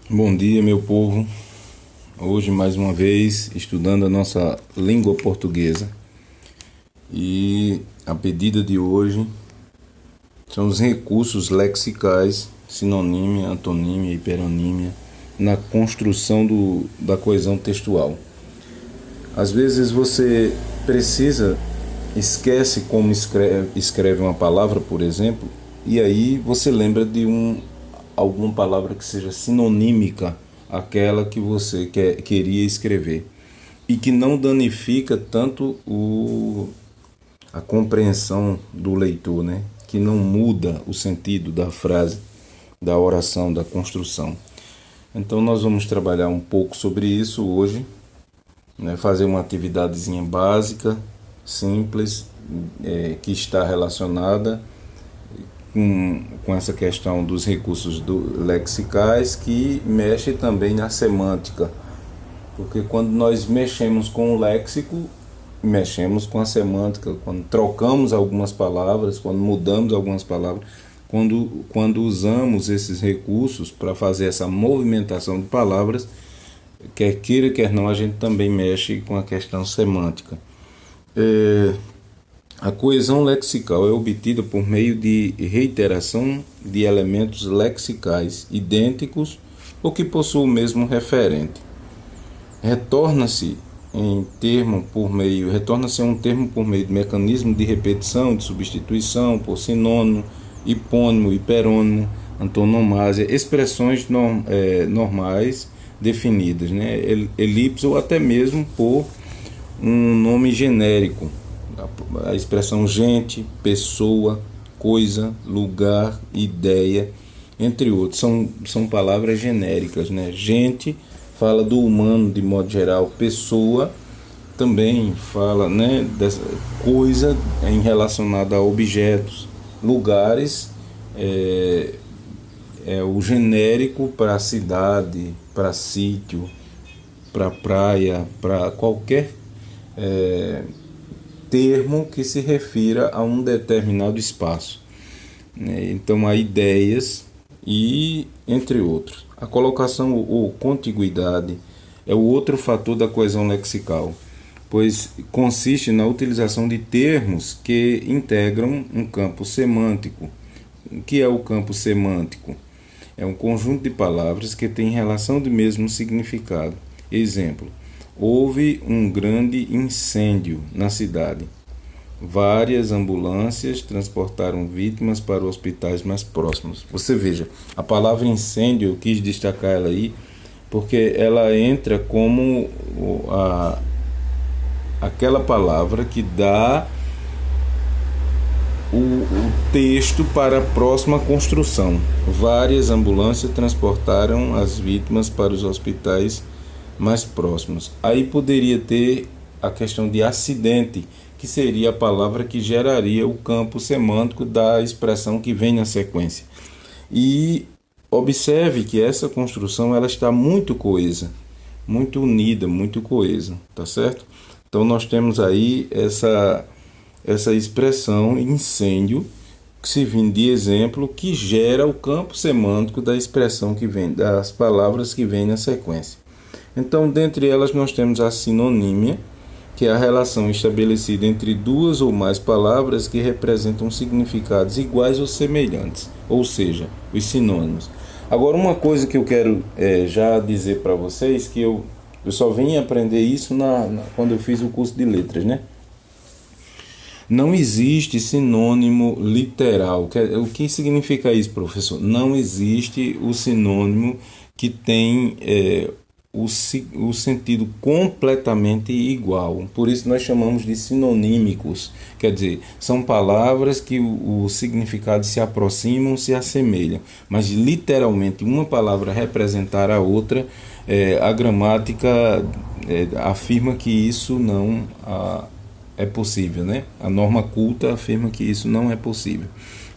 Bom dia, meu povo. Hoje, mais uma vez, estudando a nossa língua portuguesa. E a pedida de hoje são os recursos lexicais, sinonímia, antonímia e hiperonímia, na construção da coesão textual. Às vezes você esquece como escreve uma palavra, por exemplo, e aí você lembra de alguma palavra que seja sinonímica àquela que você queria escrever e que não danifica tanto a compreensão do leitor, né? Que não muda o sentido da frase, da oração, da construção. Então nós vamos trabalhar um pouco sobre isso hoje, né? Fazer uma atividadezinha básica, simples, que está relacionada com essa questão dos recursos lexicais, que mexe também na semântica, porque quando nós mexemos com o léxico, mexemos com a semântica, quando trocamos algumas palavras, quando mudamos algumas palavras, quando usamos esses recursos para fazer essa movimentação de palavras, quer queira, quer não, a gente também mexe com a questão semântica. A coesão lexical é obtida por meio de reiteração de elementos lexicais idênticos ou que possuem o mesmo referente. Retorna-se a um termo por meio de mecanismo de repetição, de substituição por sinônimo, hipônimo, hiperônimo, antonomásia, expressões normais definidas, né? Elipse ou até mesmo por um nome genérico. A expressão gente, pessoa, coisa, lugar, ideia, entre outros. São palavras genéricas, né? Gente fala do humano de modo geral, pessoa também fala, né, dessa coisa relacionada a objetos, lugares é o genérico para cidade, para sítio, para praia, para qualquer termo que se refira a um determinado espaço, né? Então há ideias e entre outros. A colocação ou contiguidade é o outro fator da coesão lexical, pois consiste na utilização de termos que integram um campo semântico. O que é o campo semântico? É um conjunto de palavras que tem relação de mesmo significado. Exemplo: houve um grande incêndio na cidade. Várias ambulâncias transportaram vítimas para hospitais mais próximos. Você veja, a palavra incêndio, eu quis destacar ela aí, porque ela entra como aquela palavra que dá o texto para a próxima construção. Várias ambulâncias transportaram as vítimas para os hospitais mais próximos. Aí poderia ter a questão de acidente, que seria a palavra que geraria o campo semântico da expressão que vem na sequência. E observe que essa construção ela está muito coesa, muito unida, muito coesa, tá certo? Então nós temos aí essa expressão incêndio, que se vem de exemplo, que gera o campo semântico da expressão que vem, das palavras que vêm na sequência. Então, dentre elas, nós temos a sinonímia, que é a relação estabelecida entre duas ou mais palavras que representam significados iguais ou semelhantes, ou seja, os sinônimos. Agora, uma coisa que eu quero já dizer para vocês, que eu só vim aprender isso quando eu fiz o curso de letras, né? Não existe sinônimo literal. O que significa isso, professor? Não existe o sinônimo que tem o sentido completamente igual. Por isso nós chamamos de sinonímicos. Quer dizer, são palavras que o significado se aproximam, se assemelham. Mas literalmente uma palavra representar a outra, a gramática afirma que isso não é possível, né? A norma culta afirma que isso não é possível.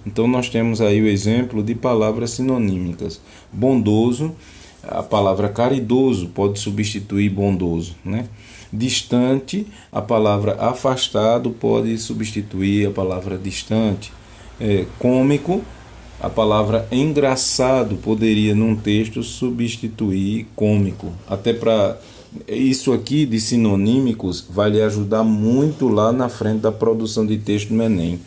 Então nós temos aí o exemplo de palavras sinonímicas. Bondoso, a palavra caridoso pode substituir bondoso, né? Distante, a palavra afastado pode substituir a palavra distante. Cômico A palavra engraçado poderia num texto substituir cômico. Até para isso aqui de sinonímicos vai lhe ajudar muito lá na frente da produção de texto no Enem.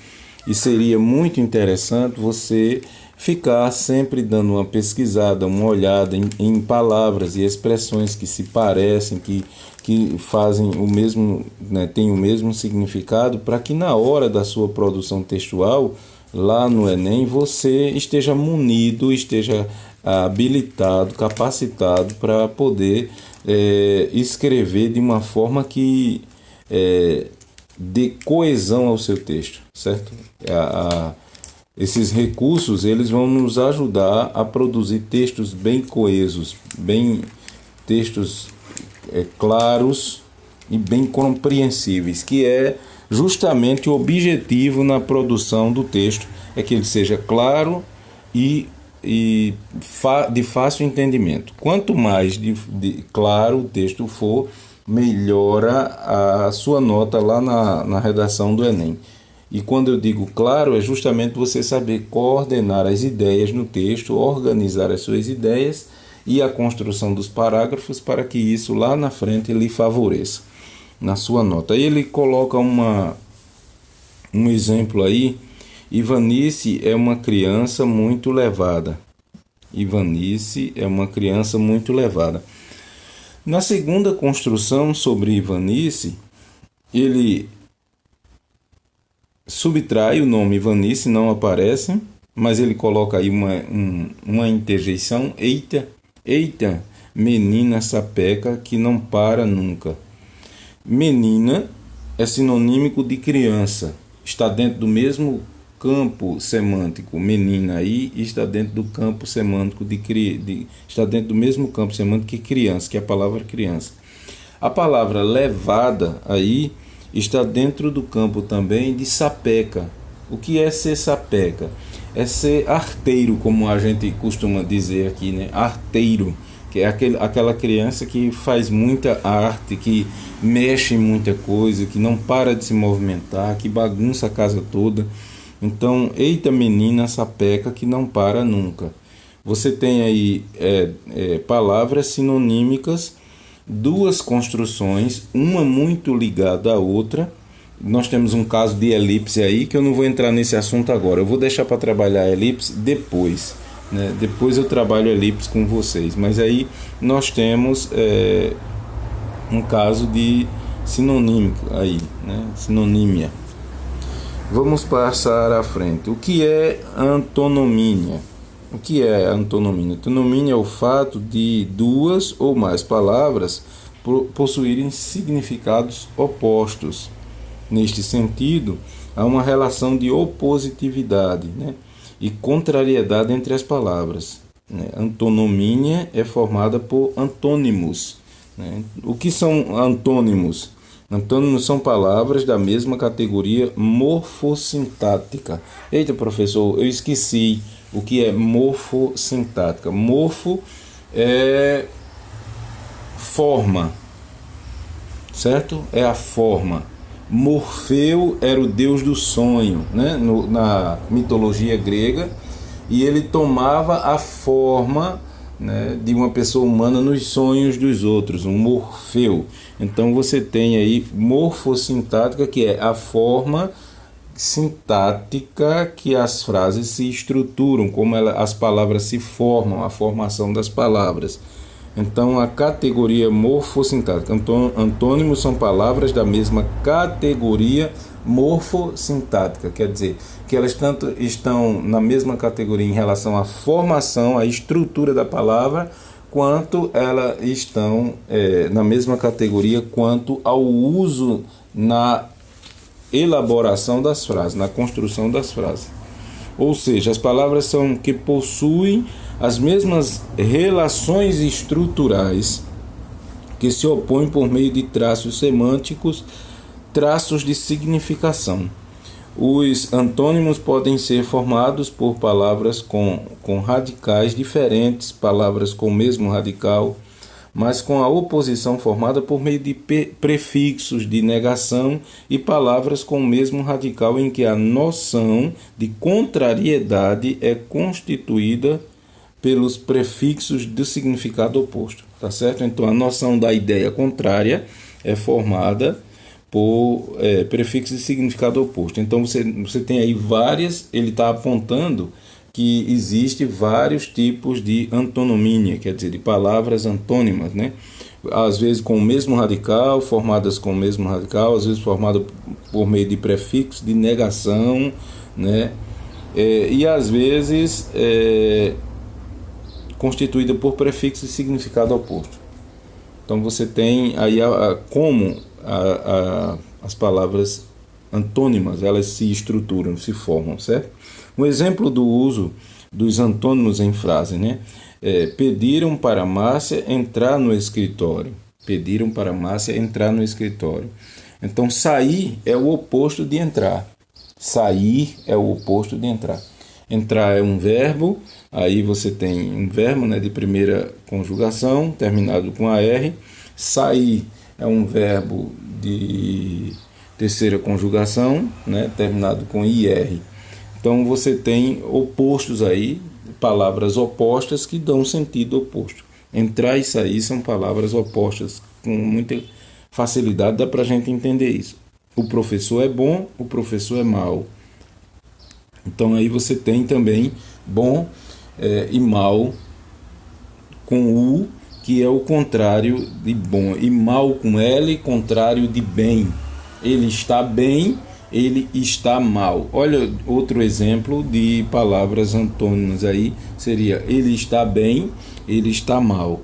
E seria muito interessante você ficar sempre dando uma pesquisada, uma olhada em palavras e expressões que se parecem, que fazem o mesmo, né, têm o mesmo significado, para que na hora da sua produção textual, lá no Enem, você esteja munido, esteja habilitado, capacitado para poder escrever de uma forma que dê coesão ao seu texto, certo? Esses recursos eles vão nos ajudar a produzir textos bem coesos, textos claros e bem compreensíveis, que é justamente o objetivo na produção do texto, é que ele seja claro e de fácil entendimento. Quanto mais claro o texto for, melhora a sua nota lá na redação do Enem. E quando eu digo claro, é justamente você saber coordenar as ideias no texto, organizar as suas ideias e a construção dos parágrafos para que isso lá na frente lhe favoreça na sua nota. Aí ele coloca um exemplo aí. Ivanice é uma criança muito levada. Ivanice é uma criança muito levada. Na segunda construção sobre Ivanice, ele subtrai o nome Ivanice, não aparece, mas ele coloca aí uma interjeição. Eita, menina sapeca que não para nunca. Menina é sinonímico de criança, está dentro do mesmo campo semântico. Menina aí está dentro do campo semântico está dentro do mesmo campo semântico que criança, que é a palavra criança. A palavra levada aí está dentro do campo também de sapeca. O que é ser sapeca? É ser arteiro, como a gente costuma dizer aqui, né? Arteiro, que é aquela criança que faz muita arte, que mexe em muita coisa, que não para de se movimentar, que bagunça a casa toda. Então, eita menina sapeca que não para nunca. Você tem aí palavras sinonímicas, duas construções, uma muito ligada à outra. Nós temos um caso de elipse aí, que eu não vou entrar nesse assunto agora. Eu vou deixar para trabalhar a elipse depois, né? Depois eu trabalho a elipse com vocês. Mas aí nós temos um caso de sinonímica aí, né? Sinonímia. Vamos passar à frente. O que é antonomínia? O que é antonomínia? Antonomínia é o fato de duas ou mais palavras possuírem significados opostos. Neste sentido, há uma relação de opositividade, né, e contrariedade entre as palavras. Antonomínia é formada por antônimos. Né? O que são antônimos? Antônimos são palavras da mesma categoria morfossintática. Eita, professor, eu esqueci o que é morfossintática. Morfo é forma, certo? É a forma. Morfeu era o deus do sonho, né? Na mitologia grega, e ele tomava a forma, né, de uma pessoa humana nos sonhos dos outros, um Morfeu. Então você tem aí morfossintática, que é a forma sintática que as frases se estruturam, como as palavras se formam, a formação das palavras. Então a categoria morfossintática, antônimos são palavras da mesma categoria morfossintática, quer dizer que elas tanto estão na mesma categoria em relação à formação, à estrutura da palavra, quanto elas estão na mesma categoria quanto ao uso na elaboração das frases, na construção das frases. Ou seja, as palavras são que possuem as mesmas relações estruturais que se opõem por meio de traços semânticos, traços de significação. Os antônimos podem ser formados por palavras com radicais diferentes, palavras com o mesmo radical, mas com a oposição formada por meio de prefixos de negação e palavras com o mesmo radical, em que a noção de contrariedade é constituída pelos prefixos do significado oposto, tá certo? Então a noção da ideia contrária é formada por prefixos de significado oposto. Então você tem aí várias, ele está apontando que existe vários tipos de antonomínia, quer dizer, de palavras antônimas, né? Às vezes com o mesmo radical, formadas com o mesmo radical, às vezes formadas por meio de prefixos de negação, né? E às vezes constituída por prefixos de significado oposto. Então você tem aí como as palavras antônimas, elas se estruturam, se formam, certo? Um exemplo do uso dos antônimos em frase, né? Pediram para Márcia entrar no escritório. Pediram para Márcia entrar no escritório. Então, sair é o oposto de entrar. Sair é o oposto de entrar. Entrar é um verbo, aí você tem um verbo, né, de primeira conjugação, terminado com AR. Sair é um verbo de terceira conjugação, né, terminado com IR. Então você tem opostos aí, palavras opostas que dão sentido oposto. Entrar e sair são palavras opostas, com muita facilidade dá para a gente entender isso. O professor é bom, o professor é mau. Então aí você tem também bom e mal com U, que é o contrário de bom, e mal com L, contrário de bem. Ele está bem, ele está mal. Olha outro exemplo de palavras antônimas aí, seria ele está bem, ele está mal,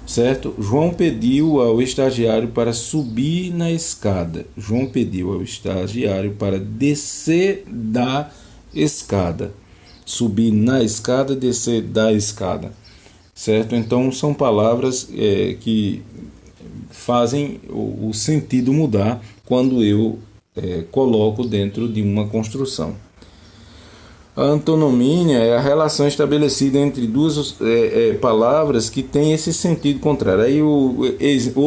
certo? João pediu ao estagiário para subir na escada. João pediu ao estagiário para descer da escada. Subir na escada, descer da escada, certo? Então são palavras que fazem o sentido mudar quando eu coloco dentro de uma construção. A antonomínia é a relação estabelecida entre duas palavras que têm esse sentido contrário. Aí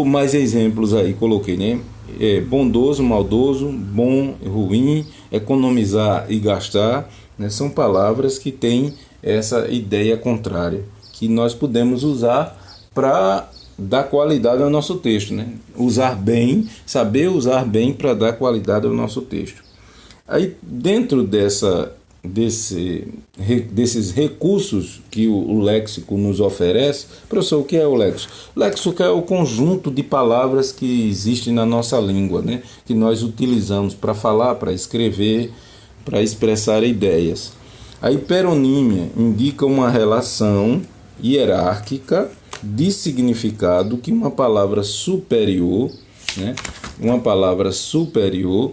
mais exemplos aí coloquei, né? Bondoso, maldoso, bom, ruim, economizar e gastar, né? São palavras que têm essa ideia contrária, que nós podemos usar para dar qualidade ao nosso texto, né? Usar bem, saber usar bem para dar qualidade ao nosso texto. Aí dentro desses recursos que o léxico nos oferece, professor, o que é o léxico? O léxico é o conjunto de palavras que existem na nossa língua, né? Que nós utilizamos para falar, para escrever, para expressar ideias. A hiperonímia indica uma relação hierárquica de significado que uma palavra superior, né? Uma palavra superior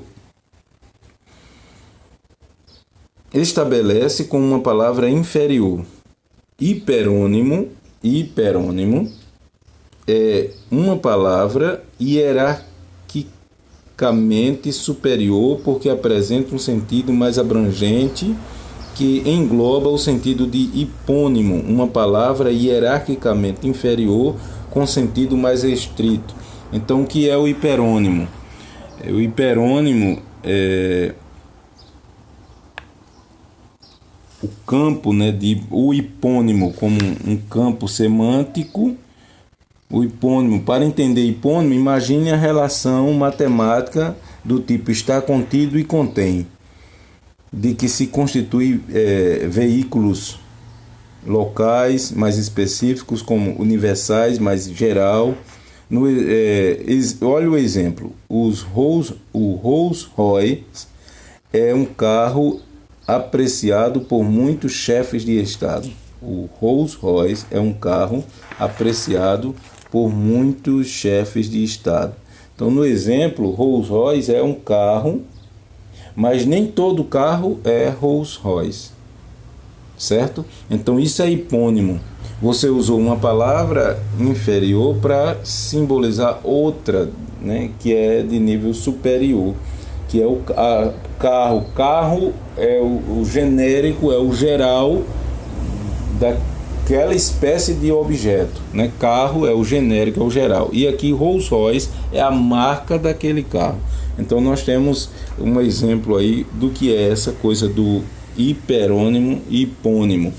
estabelece com uma palavra inferior. Hiperônimo é uma palavra hierarquicamente superior porque apresenta um sentido mais abrangente que engloba o sentido de hipônimo, uma palavra hierarquicamente inferior com sentido mais restrito. Então, o que é o hiperônimo? O hiperônimo é o campo, né, o hipônimo como um campo semântico. O hipônimo, para entender hipônimo, imagine a relação matemática do tipo está contido e contém, de que se constitui veículos locais mais específicos como universais mais geral. Olha o exemplo, o Rolls Royce é um carro apreciado por muitos chefes de estado. O Rolls Royce é um carro apreciado por muitos chefes de estado. Então, no exemplo, Rolls Royce é um carro, mas nem todo carro é Rolls Royce, certo? Então, isso é hipônimo. Você usou uma palavra inferior para simbolizar outra, né, que é de nível superior, que é o carro. Carro é o genérico, é o geral aquela espécie de objeto, né? Carro é o genérico, é o geral. E aqui Rolls Royce é a marca daquele carro. Então nós temos um exemplo aí do que é essa coisa do hiperônimo e hipônimo.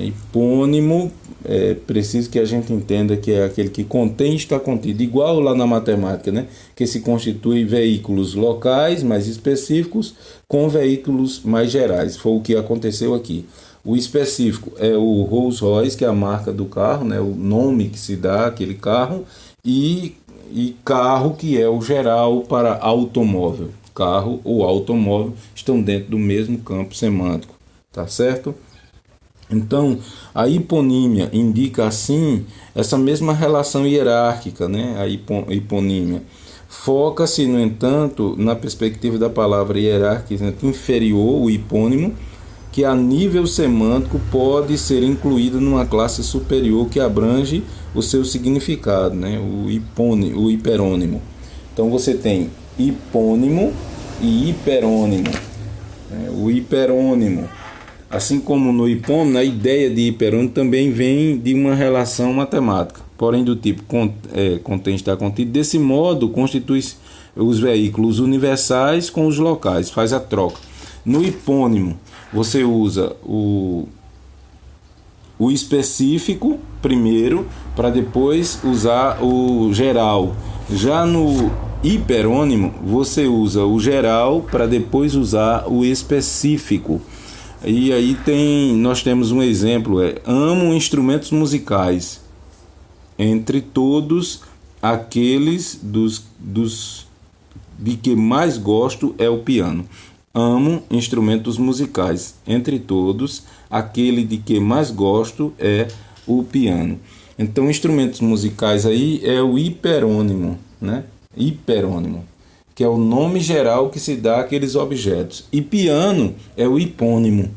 Hipônimo é preciso que a gente entenda que é aquele que contém e está contido, igual lá na matemática, né? Que se constitui veículos locais mais específicos com veículos mais gerais. Foi o que aconteceu aqui. O específico é o Rolls Royce, que é a marca do carro, né? O nome que se dá àquele carro, e carro, que é o geral para automóvel. Carro ou automóvel estão dentro do mesmo campo semântico, tá certo? Então, a hiponímia indica, assim, essa mesma relação hierárquica, né? A hiponímia. Foca-se, no entanto, na perspectiva da palavra hierárquica inferior, o hipônimo, que a nível semântico pode ser incluída numa classe superior que abrange o seu significado, né? O hiperônimo. Então, você tem hipônimo e hiperônimo. O hiperônimo, assim como no hipônimo, a ideia de hiperônimo também vem de uma relação matemática, porém do tipo contém, está contido. Desse modo, constitui os veículos universais com os locais, faz a troca. No hipônimo, você usa o específico primeiro, para depois usar o geral. Já no hiperônimo, você usa o geral para depois usar o específico. E aí nós temos um exemplo, amo instrumentos musicais, entre todos aqueles de que mais gosto é o piano. Amo instrumentos musicais, entre todos aquele de que mais gosto é o piano. Então, instrumentos musicais aí é o hiperônimo, né? Hiperônimo, que é o nome geral que se dá àqueles objetos. E piano é o hipônimo.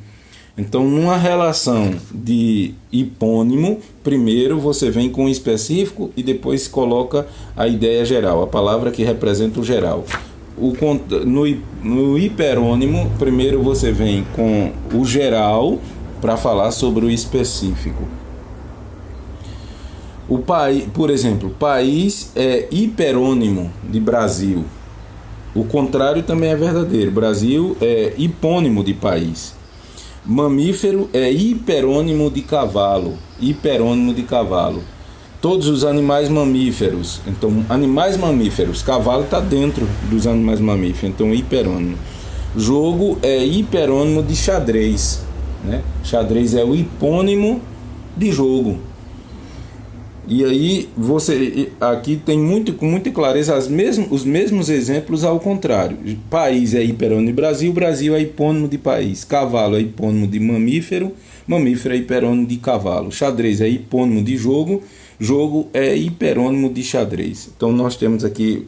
Então, numa relação de hipônimo, primeiro você vem com o específico e depois coloca a ideia geral, a palavra que representa o geral. No hiperônimo, primeiro você vem com o geral para falar sobre o específico. Por exemplo, país é hiperônimo de Brasil. O contrário também é verdadeiro. Brasil é hipônimo de país. Mamífero é hiperônimo de cavalo. Hiperônimo de cavalo. Todos os animais mamíferos. Então, animais mamíferos. Cavalo está dentro dos animais mamíferos. Então, hiperônimo. Jogo é hiperônimo de xadrez, né? Xadrez é o hipônimo de jogo. E aí você aqui tem com muita clareza os mesmos exemplos ao contrário. País é hiperônimo de Brasil, Brasil é hipônimo de país. Cavalo é hipônimo de mamífero, mamífero é hiperônimo de cavalo. Xadrez é hipônimo de jogo, jogo é hiperônimo de xadrez. Então nós temos aqui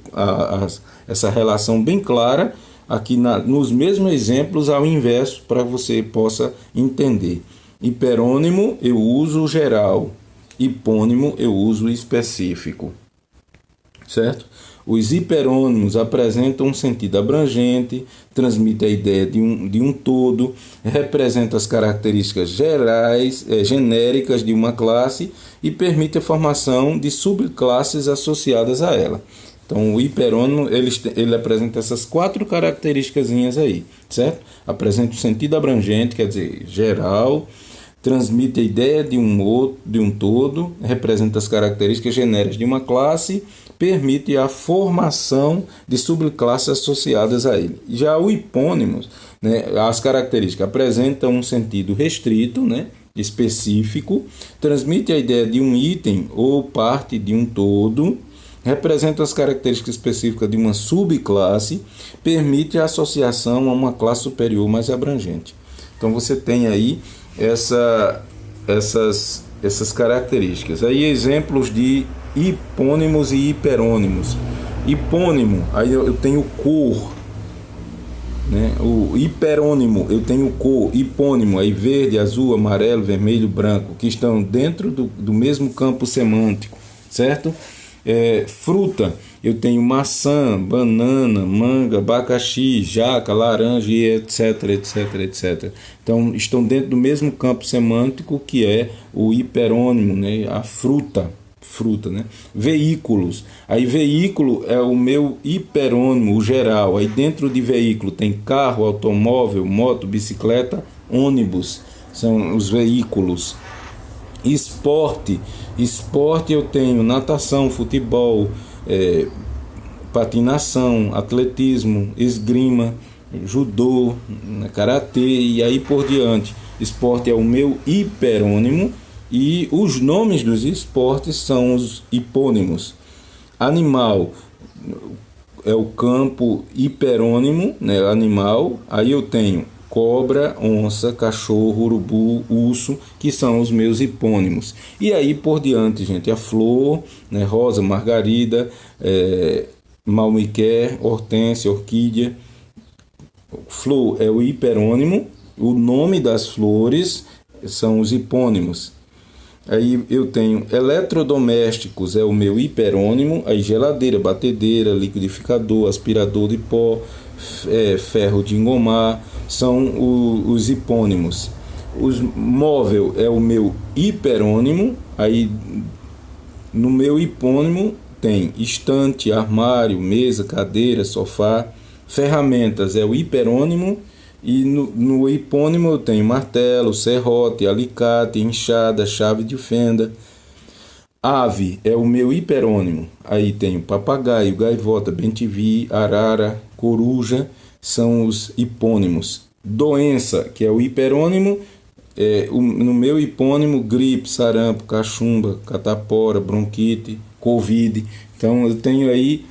essa relação bem clara aqui nos mesmos exemplos ao inverso, para você possa entender. Hiperônimo eu uso o geral. Hipônimo eu uso o específico, certo? Os hiperônimos apresentam um sentido abrangente, transmitem a ideia de um todo, representam as características gerais, genéricas de uma classe e permite a formação de subclasses associadas a ela. Então, o hiperônimo ele apresenta essas 4 características aí, certo? Apresenta o sentido abrangente, quer dizer, geral, transmite a ideia de um todo, representa as características genéricas de uma classe, permite a formação de subclasses associadas a ele. Já o hipônimo, né, as características apresentam um sentido restrito, né, específico, transmite a ideia de um item ou parte de um todo, representa as características específicas de uma subclasse, permite a associação a uma classe superior mais abrangente. Então você tem aí essas características. Aí exemplos de hipônimos e hiperônimos. Hipônimo, aí eu tenho cor, né? O hiperônimo, eu tenho cor. Hipônimo, aí verde, azul, amarelo, vermelho, branco, que estão dentro do mesmo campo semântico, certo? Fruta, eu tenho maçã, banana, manga, abacaxi, jaca, laranja e etc, etc, etc. Então, estão dentro do mesmo campo semântico que é o hiperônimo, né? A fruta, né? Veículos. Aí veículo é o meu hiperônimo, o geral. Aí dentro de veículo tem carro, automóvel, moto, bicicleta, ônibus. São os veículos. Esporte eu tenho natação, futebol, patinação, atletismo, esgrima, judô, karatê e aí por diante. Esporte é o meu hiperônimo e os nomes dos esportes são os hipônimos. Animal é o campo hiperônimo, né, animal. Aí eu tenho cobra, onça, cachorro, urubu, urso, que são os meus hipônimos. E aí por diante, gente, a flor, né, rosa, margarida, malmiquer, hortênsia, orquídea. Flor é o hiperônimo, o nome das flores são os hipônimos. Aí eu tenho eletrodomésticos, é o meu hiperônimo, aí geladeira, batedeira, liquidificador, aspirador de pó, ferro de engomar, são os hipônimos. Os móvel é o meu hiperônimo, aí no meu hipônimo tem estante, armário, mesa, cadeira, sofá. Ferramentas é o hiperônimo e no hipônimo eu tenho martelo, serrote, alicate, enxada, chave de fenda. Ave é o meu hiperônimo. Aí tenho papagaio, gaivota, bem-te-vi, arara, coruja, são os hipônimos. Doença, que é o hiperônimo, no meu hipônimo, gripe, sarampo, cachumba, catapora, bronquite, covid. Então eu tenho aí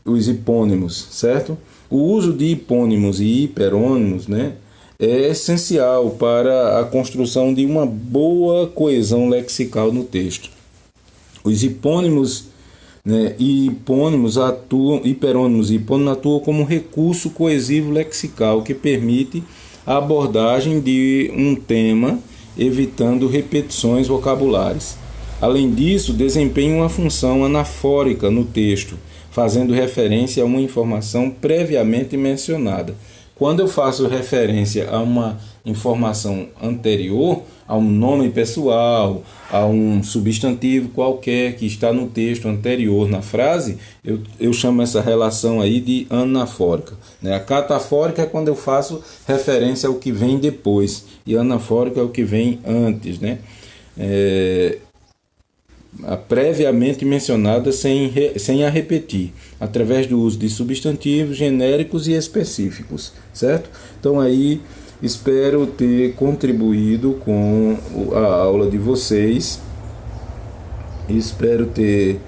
os hipônimos, certo? O uso de hipônimos e hiperônimos, né, é essencial para a construção de uma boa coesão lexical no texto. Os hipônimos, né, hiperônimos e hipônimos atuam como recurso coesivo lexical que permite a abordagem de um tema, evitando repetições vocabulares. Além disso, desempenham uma função anafórica no texto, fazendo referência a uma informação previamente mencionada. Quando eu faço referência a uma informação anterior, a um nome pessoal, a um substantivo qualquer que está no texto anterior na frase, eu chamo essa relação aí de anafórica. A catafórica é quando eu faço referência ao que vem depois, e anafórica é o que vem antes, né? A previamente mencionada sem a repetir, através do uso de substantivos genéricos e específicos, certo? Então aí espero ter contribuído com a aula de vocês, espero ter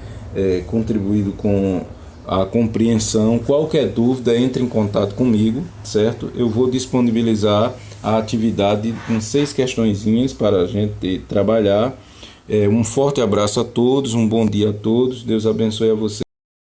contribuído com a compreensão. Qualquer dúvida, entre em contato comigo, certo? Eu vou disponibilizar a atividade com 6 questõezinhas para a gente trabalhar. Um forte abraço a todos, um bom dia a todos, Deus abençoe a vocês.